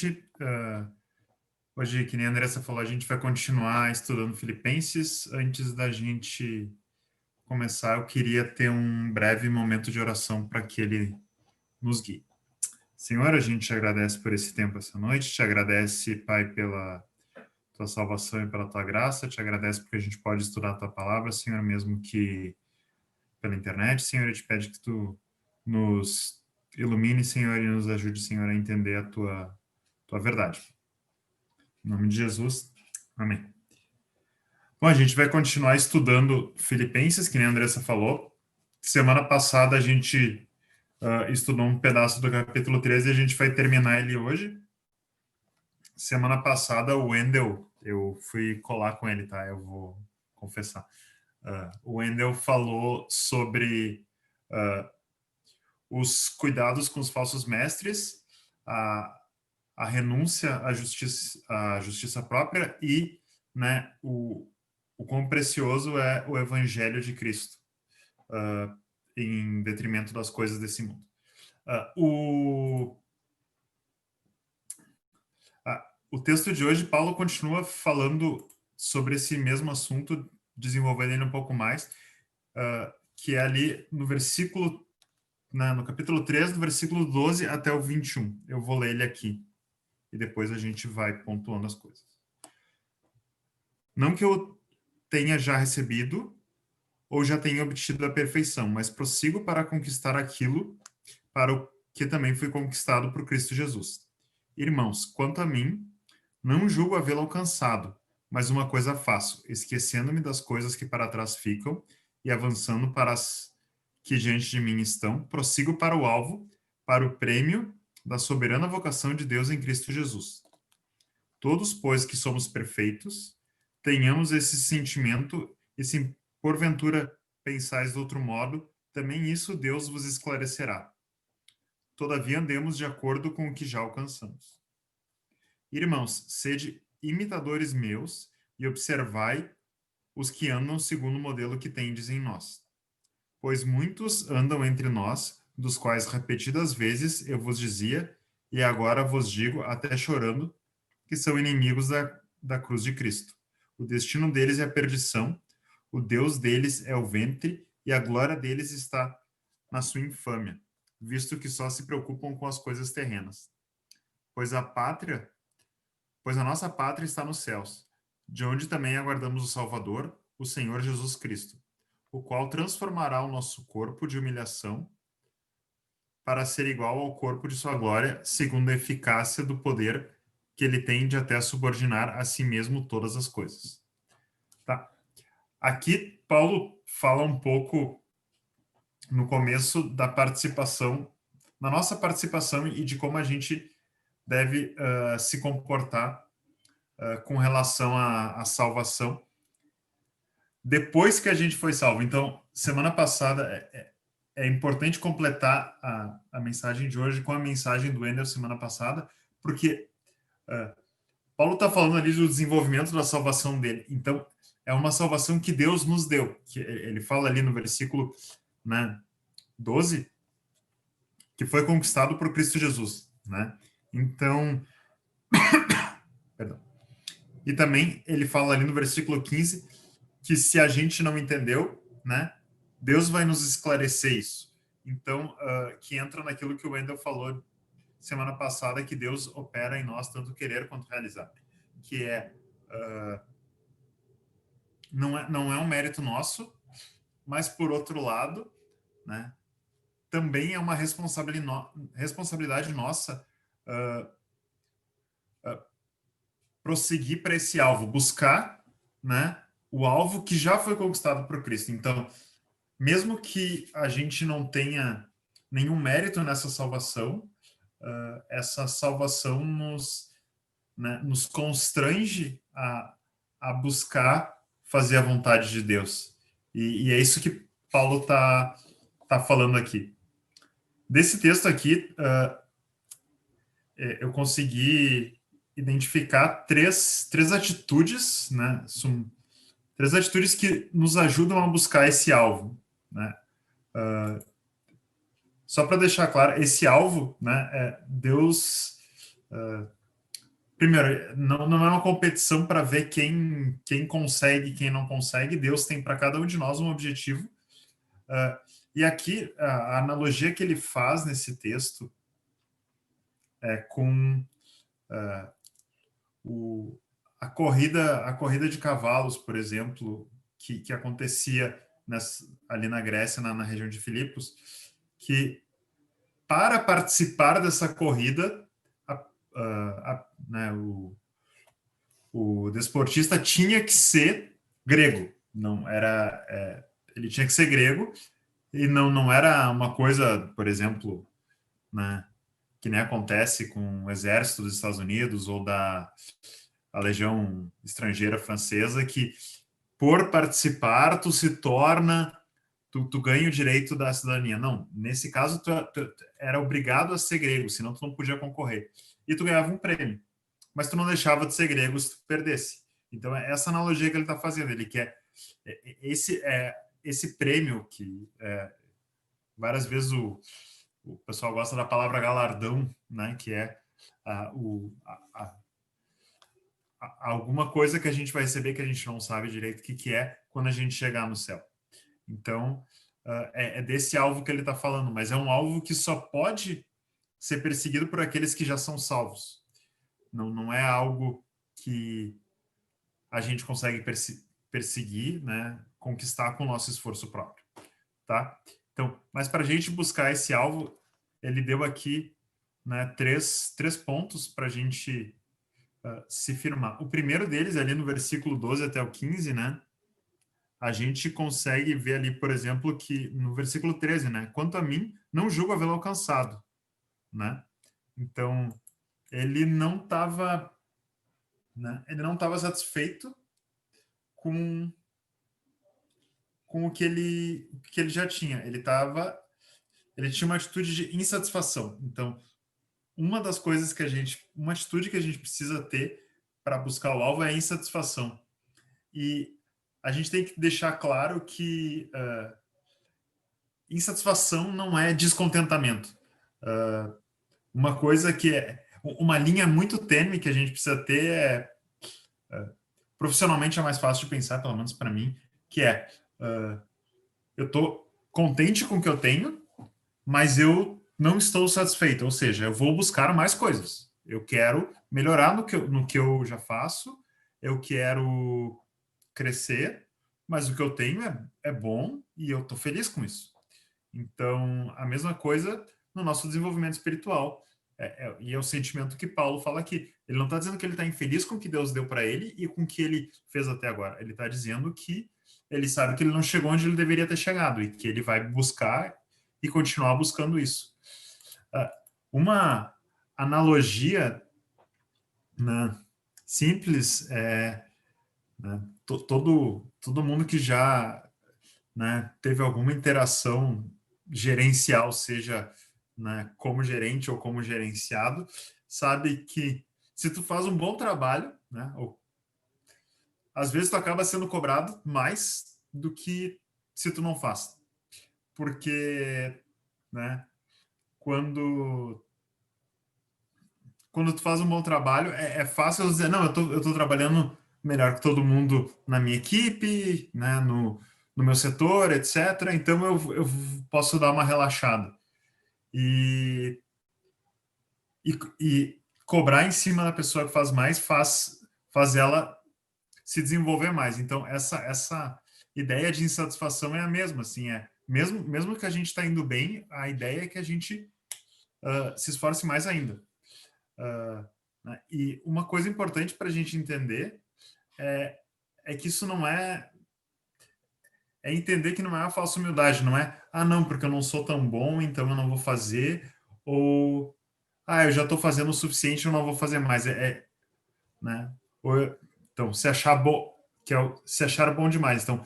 noite. Hoje, que nem a Andressa falou, a gente vai continuar estudando Filipenses. Antes da gente começar, eu queria ter um breve momento de oração para que ele nos guie. Senhor, a gente te agradece por esse tempo essa noite, te agradece, Pai, pela tua salvação e pela tua graça, te agradece porque a gente pode estudar a tua palavra, Senhor, mesmo que pela internet. Senhor, eu te peço que tu nos ilumine, Senhor, e nos ajude, Senhor, a entender a tua verdade. Em nome de Jesus, amém. Bom, a gente vai continuar estudando Filipenses, que nem a Andressa falou. Semana passada a gente estudou um pedaço do capítulo 13 e a gente vai terminar ele hoje. Semana passada o Wendel, eu fui colar com ele, tá? Eu vou confessar. O Wendel falou sobre os cuidados com os falsos mestres, a renúncia à justiça própria e, né, o quão precioso é o evangelho de Cristo em detrimento das coisas desse mundo. O texto de hoje, Paulo continua falando sobre esse mesmo assunto, desenvolvendo ele um pouco mais, que é ali no versículo, no capítulo 3, do versículo 12 até o 21. Eu vou ler ele aqui, e depois a gente vai pontuando as coisas. Não que eu tenha já recebido ou já tenha obtido a perfeição, mas prossigo para conquistar aquilo para o que também foi conquistado por Cristo Jesus. Irmãos, quanto a mim, não julgo havê-lo alcançado, mas uma coisa faço, esquecendo-me das coisas que para trás ficam e avançando para as que diante de mim estão, prossigo para o alvo, para o prêmio da soberana vocação de Deus em Cristo Jesus. Todos, pois, que somos perfeitos, tenhamos esse sentimento, e se porventura pensais de outro modo, também isso Deus vos esclarecerá. Todavia andemos de acordo com o que já alcançamos. Irmãos, sede imitadores meus e observai os que andam segundo o modelo que tendes em nós. Pois muitos andam entre nós, dos quais repetidas vezes eu vos dizia, e agora vos digo, até chorando, que são inimigos da cruz de Cristo. O destino deles é a perdição, o Deus deles é o ventre, e a glória deles está na sua infâmia, visto que só se preocupam com as coisas terrenas. Pois a nossa pátria está nos céus, de onde também aguardamos o Salvador, o Senhor Jesus Cristo, o qual transformará o nosso corpo de humilhação para ser igual ao corpo de sua glória, segundo a eficácia do poder que ele tem de até subordinar a si mesmo todas as coisas. Tá. Aqui, Paulo fala um pouco no começo da nossa participação e de como a gente deve se comportar com relação à salvação depois que a gente foi salvo. Então, semana passada, é importante completar a mensagem de hoje com a mensagem do Wendel semana passada, porque Paulo está falando ali do desenvolvimento da salvação dele. Então, é uma salvação que Deus nos deu. Que ele fala ali no versículo 12, que foi conquistado por Cristo Jesus. Né? Então, perdão. E também ele fala ali no versículo 15 que se a gente não entendeu, né, Deus vai nos esclarecer isso. Então, que entra naquilo que o Wendel falou semana passada, que Deus opera em nós tanto querer quanto realizar. Que não é um mérito nosso, mas, por outro lado, né, também é uma responsabilidade nossa prosseguir para esse alvo, buscar, né, o alvo que já foi conquistado por Cristo. Então, mesmo que a gente não tenha nenhum mérito nessa salvação, essa salvação nos constrange a buscar fazer a vontade de Deus. E é isso que Paulo tá falando aqui. Desse texto aqui, eu consegui identificar três atitudes, né? São três atitudes que nos ajudam a buscar esse alvo, né? Só para deixar claro, esse alvo, né, é Deus primeiro, não é uma competição para ver quem consegue e quem não consegue. Deus tem para cada um de nós um objetivo. E aqui, a analogia que ele faz nesse texto é com a corrida de cavalos, por exemplo, que acontecia ali na Grécia, na região de Filipos, que para participar dessa corrida, né, o desportista tinha que ser grego, não era, ele tinha que ser grego e não era uma coisa, por exemplo, né, que nem acontece com o exército dos Estados Unidos ou da a legião estrangeira francesa, que por participar tu se torna, tu ganha o direito da cidadania. Não, nesse caso tu era obrigado a ser grego, senão tu não podia concorrer. E tu ganhava um prêmio, mas tu não deixava de ser grego se tu perdesse. Então é essa analogia que ele está fazendo. Ele quer esse prêmio que várias vezes o pessoal gosta da palavra galardão, né? Que é alguma coisa que a gente vai receber que a gente não sabe direito o que é quando a gente chegar no céu. Então, é desse alvo que ele está falando, mas é um alvo que só pode ser perseguido por aqueles que já são salvos. Não é algo que a gente consegue perseguir, né, conquistar com o nosso esforço próprio, tá? Então, mas para a gente buscar esse alvo, ele deu aqui, né, três pontos para a gente se firmar. O primeiro deles, ali no versículo 12 até o 15, né, a gente consegue ver ali, por exemplo, que no versículo 13, né, quanto a mim, não julgo havê-lo alcançado, né? Então, ele não estava, né, ele não estava satisfeito com o que ele já tinha. Ele tinha uma atitude de insatisfação. Então, uma atitude que a gente precisa ter para buscar o alvo é a insatisfação. E a gente tem que deixar claro que insatisfação não é descontentamento. Uma coisa que uma linha muito tênue que a gente precisa ter profissionalmente é mais fácil de pensar, pelo menos para mim, que eu estou contente com o que eu tenho, mas eu não estou satisfeito, ou seja, eu vou buscar mais coisas. Eu quero melhorar no que eu já faço, eu quero crescer, mas o que eu tenho é bom e eu estou feliz com isso. Então, a mesma coisa no nosso desenvolvimento espiritual. E é o sentimento que Paulo fala aqui. Ele não está dizendo que ele está infeliz com o que Deus deu para ele e com o que ele fez até agora. Ele está dizendo que ele sabe que ele não chegou onde ele deveria ter chegado e que ele vai buscar e continuar buscando isso. Uma analogia, né, simples né, todo mundo que já, né, teve alguma interação gerencial, seja, né, como gerente ou como gerenciado, sabe que se tu faz um bom trabalho, né, ou, às vezes tu acaba sendo cobrado mais do que se tu não faz. Porque, né, quando tu faz um bom trabalho, é fácil dizer, não, eu tô trabalhando melhor que todo mundo na minha equipe, né, no meu setor, etc. Então eu posso dar uma relaxada. E cobrar em cima da pessoa que faz mais faz ela se desenvolver mais. Então, essa ideia de insatisfação é a mesma, assim, mesmo que a gente está indo bem, a ideia é que a gente se esforce mais ainda. Né? E uma coisa importante para a gente entender é que isso não é entender que não é uma falsa humildade, não é, não, porque eu não sou tão bom, então eu não vou fazer, ou, eu já estou fazendo o suficiente, eu não vou fazer mais. Né? Então, se achar bom, se achar bom demais. Então,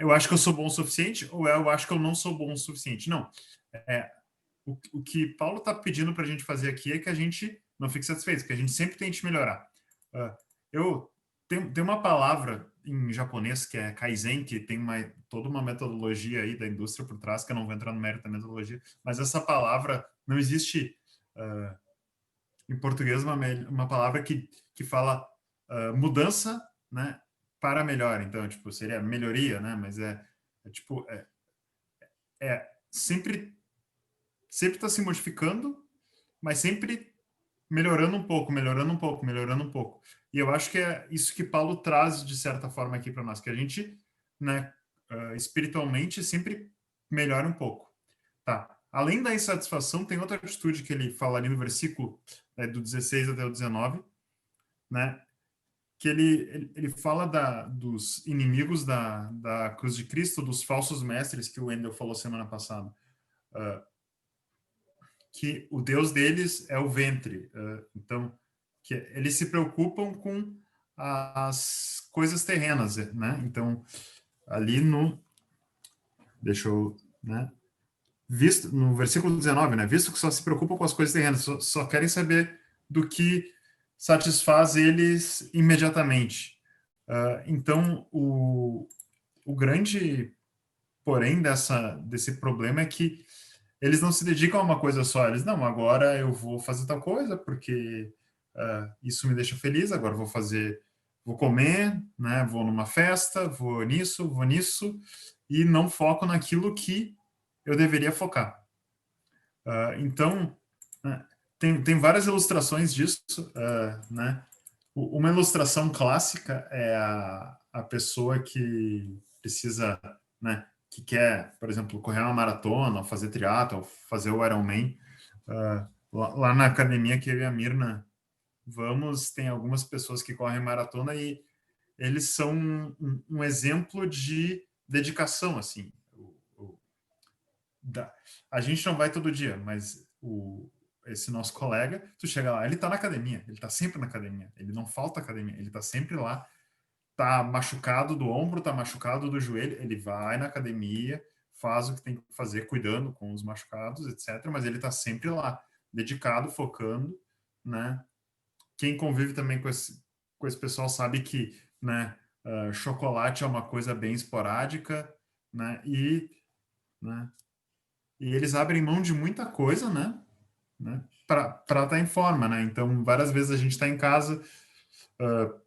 eu acho que eu sou bom o suficiente, ou eu acho que eu não sou bom o suficiente. Não. O que Paulo está pedindo para a gente fazer aqui é que a gente não fique satisfeito, que a gente sempre tente melhorar. Eu tenho uma palavra em japonês que é Kaizen, que tem toda uma metodologia aí da indústria por trás, que eu não vou entrar no mérito da metodologia, mas essa palavra não existe em português, uma palavra que fala mudança, né, para melhor. Então, tipo, seria melhoria, né? Mas tipo, sempre está se modificando, mas sempre melhorando um pouco, melhorando um pouco, melhorando um pouco. E eu acho que é isso que Paulo traz, de certa forma, aqui para nós, que a gente, né, espiritualmente, sempre melhora um pouco. Tá. Além da insatisfação, tem outra atitude que ele fala ali no versículo do 16 até o 19, né, que ele fala dos inimigos da cruz de Cristo, dos falsos mestres que o Wendel falou semana passada. Que o Deus deles é o ventre. Então, que eles se preocupam com as coisas terrenas, né? Então, ali no... Deixa eu... Né? Visto, no versículo 19, né? Visto que só se preocupam com as coisas terrenas, só querem saber do que satisfaz eles imediatamente. Então, o grande porém desse problema é que eles não se dedicam a uma coisa só. Eles, não, agora eu vou fazer tal coisa porque isso me deixa feliz, agora vou comer, né? Vou numa festa, vou nisso, e não foco naquilo que eu deveria focar. Então, né, tem várias ilustrações disso, né? Uma ilustração clássica é a pessoa que precisa, né, que quer, por exemplo, correr uma maratona, ou fazer triatlo, ou fazer o Ironman. Lá na academia que eu e a Mirna vamos, tem algumas pessoas que correm maratona e eles são um exemplo de dedicação, assim. A gente não vai todo dia, mas esse nosso colega, tu chega lá, ele tá na academia, ele tá sempre na academia, ele não falta academia, ele tá sempre lá, tá machucado do ombro, tá machucado do joelho, ele vai na academia, faz o que tem que fazer, cuidando com os machucados, etc. Mas ele tá sempre lá, dedicado, focando, né? Quem convive também com esse pessoal sabe que, né, chocolate é uma coisa bem esporádica, né? Né, e eles abrem mão de muita coisa, né, para estar em forma, né? Então, várias vezes a gente está em casa,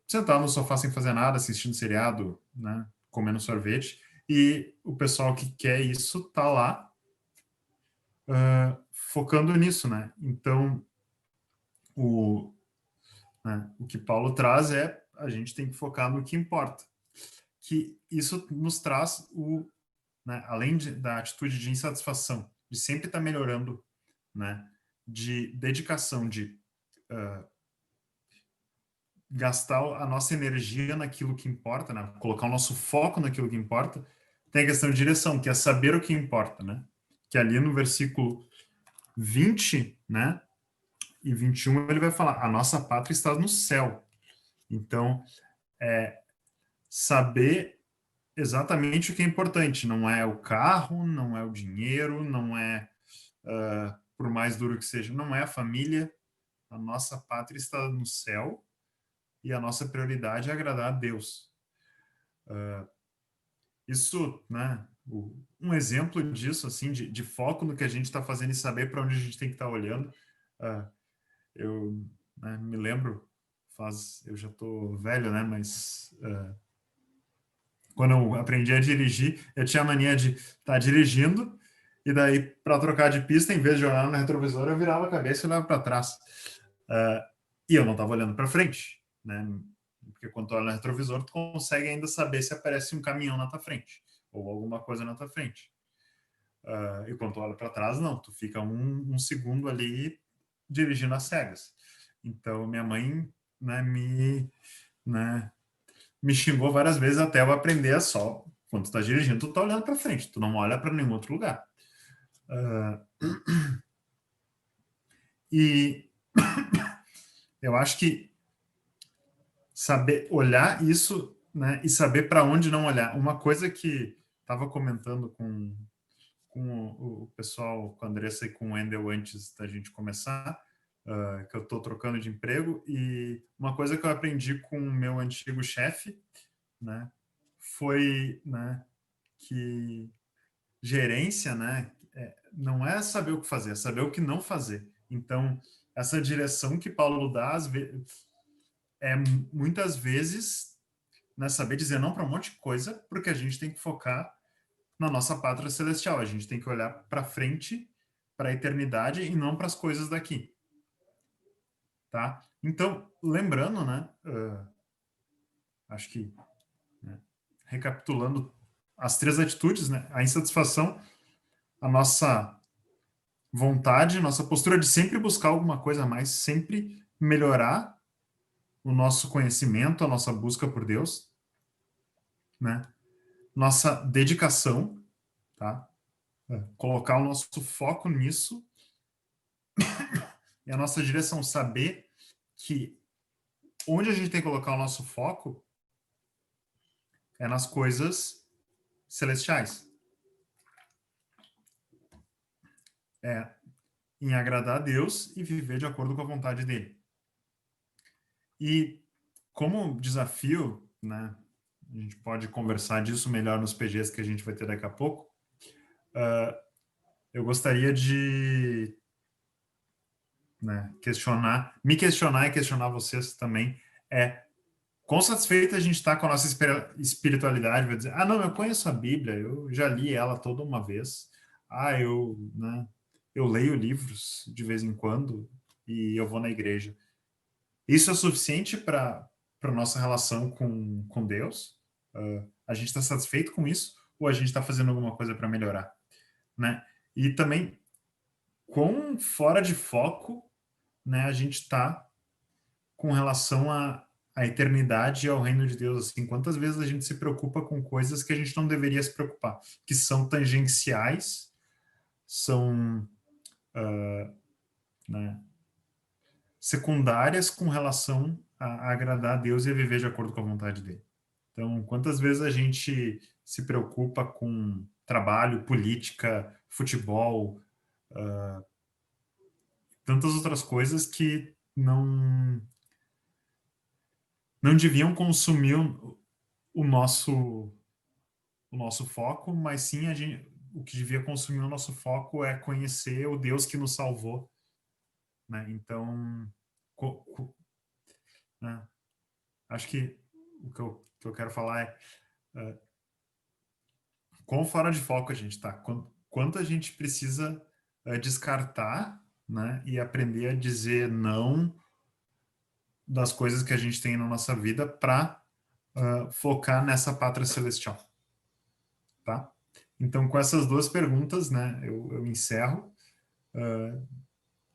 sentado no sofá sem fazer nada, assistindo seriado, né, comendo sorvete, e o pessoal que quer isso tá lá focando nisso, né? Então, o que Paulo traz é a gente tem que focar no que importa. Que isso nos traz né, além da atitude de insatisfação, de sempre estar melhorando, né, de dedicação, de gastar a nossa energia naquilo que importa, né, colocar o nosso foco naquilo que importa, tem a questão de direção, que é saber o que importa, né, que ali no versículo 20, né, e 21 ele vai falar, a nossa pátria está no céu. Então, saber exatamente o que é importante, não é o carro, não é o dinheiro, não é por mais duro que seja, não é a família. A nossa pátria está no céu e a nossa prioridade é agradar a Deus. Isso, né? Um exemplo disso, assim, de foco no que a gente está fazendo e saber para onde a gente tem que estar olhando. Eu, né, me lembro, eu já estou velho, né? Mas quando eu aprendi a dirigir, eu tinha a mania de estar dirigindo e daí, para trocar de pista, em vez de olhar no retrovisor, eu virava a cabeça e olhava para trás. E eu não estava olhando para frente, né? Porque quando tu olha no retrovisor, tu consegue ainda saber se aparece um caminhão na tua frente ou alguma coisa na tua frente. E quando tu olha para trás, não. Tu fica um segundo ali dirigindo às cegas. Então, minha mãe, né, né, me xingou várias vezes até eu aprender a só. Quando tu tá dirigindo, tu tá olhando para frente. Tu não olha para nenhum outro lugar. E eu acho que saber olhar isso, né, e saber para onde não olhar. Uma coisa que estava comentando com o pessoal, com a Andressa e com o Wendel antes da gente começar, que eu estou trocando de emprego, e uma coisa que eu aprendi com o meu antigo chefe, né, foi, né, que gerência, né, não é saber o que fazer, é saber o que não fazer. Então, essa direção que Paulo dá é muitas vezes, né, saber dizer não para um monte de coisa, porque a gente tem que focar na nossa pátria celestial. A gente tem que olhar para frente, para a eternidade e não para as coisas daqui. Tá? Então, lembrando, né, acho que, né, recapitulando as 3 atitudes, né, a insatisfação, a nossa vontade, nossa postura de sempre buscar alguma coisa a mais, sempre melhorar o nosso conhecimento, a nossa busca por Deus, né? Nossa dedicação, tá? Colocar o nosso foco nisso e a nossa direção, saber que onde a gente tem que colocar o nosso foco é nas coisas celestiais. É em agradar a Deus e viver de acordo com a vontade dele. E como desafio, né, a gente pode conversar disso melhor nos PGs que a gente vai ter daqui a pouco, eu gostaria de, né, me questionar e questionar vocês também, quão satisfeito a gente está com a nossa espiritualidade, vai dizer, não, eu conheço a Bíblia, eu já li ela toda uma vez, né, eu leio livros de vez em quando e eu vou na igreja. Isso é suficiente para a nossa relação com Deus? A gente está satisfeito com isso? Ou a gente está fazendo alguma coisa para melhorar? Né? E também, quão fora de foco, né, a gente está com relação à eternidade e ao reino de Deus. Assim, quantas vezes a gente se preocupa com coisas que a gente não deveria se preocupar, que são tangenciais, são né, secundárias com relação a agradar a Deus e a viver de acordo com a vontade dele. Então, quantas vezes a gente se preocupa com trabalho, política, futebol, tantas outras coisas que não deviam consumir o nosso foco, mas sim o que devia consumir o nosso foco é conhecer o Deus que nos salvou, né? Então, né? Acho que o que eu quero falar é quão fora de foco a gente está, quanto a gente precisa descartar, né, e aprender a dizer não das coisas que a gente tem na nossa vida para focar nessa pátria celestial, tá? Então, com essas 2 perguntas, né, eu encerro.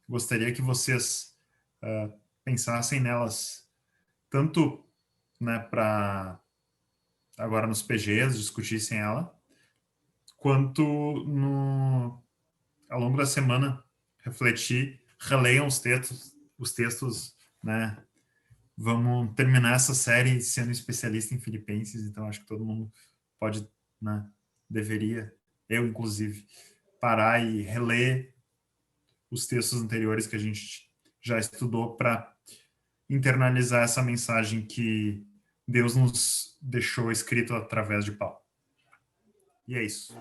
Gostaria que vocês pensassem nelas tanto, né, para agora nos PGs, discutissem ela, quanto ao longo da semana refletir, releiam os textos, né? Vamos terminar essa série sendo especialista em Filipenses, então acho que todo mundo pode, né, deveria, eu inclusive, parar e reler os textos anteriores que a gente já estudou para internalizar essa mensagem que Deus nos deixou escrito através de Paulo. E é isso.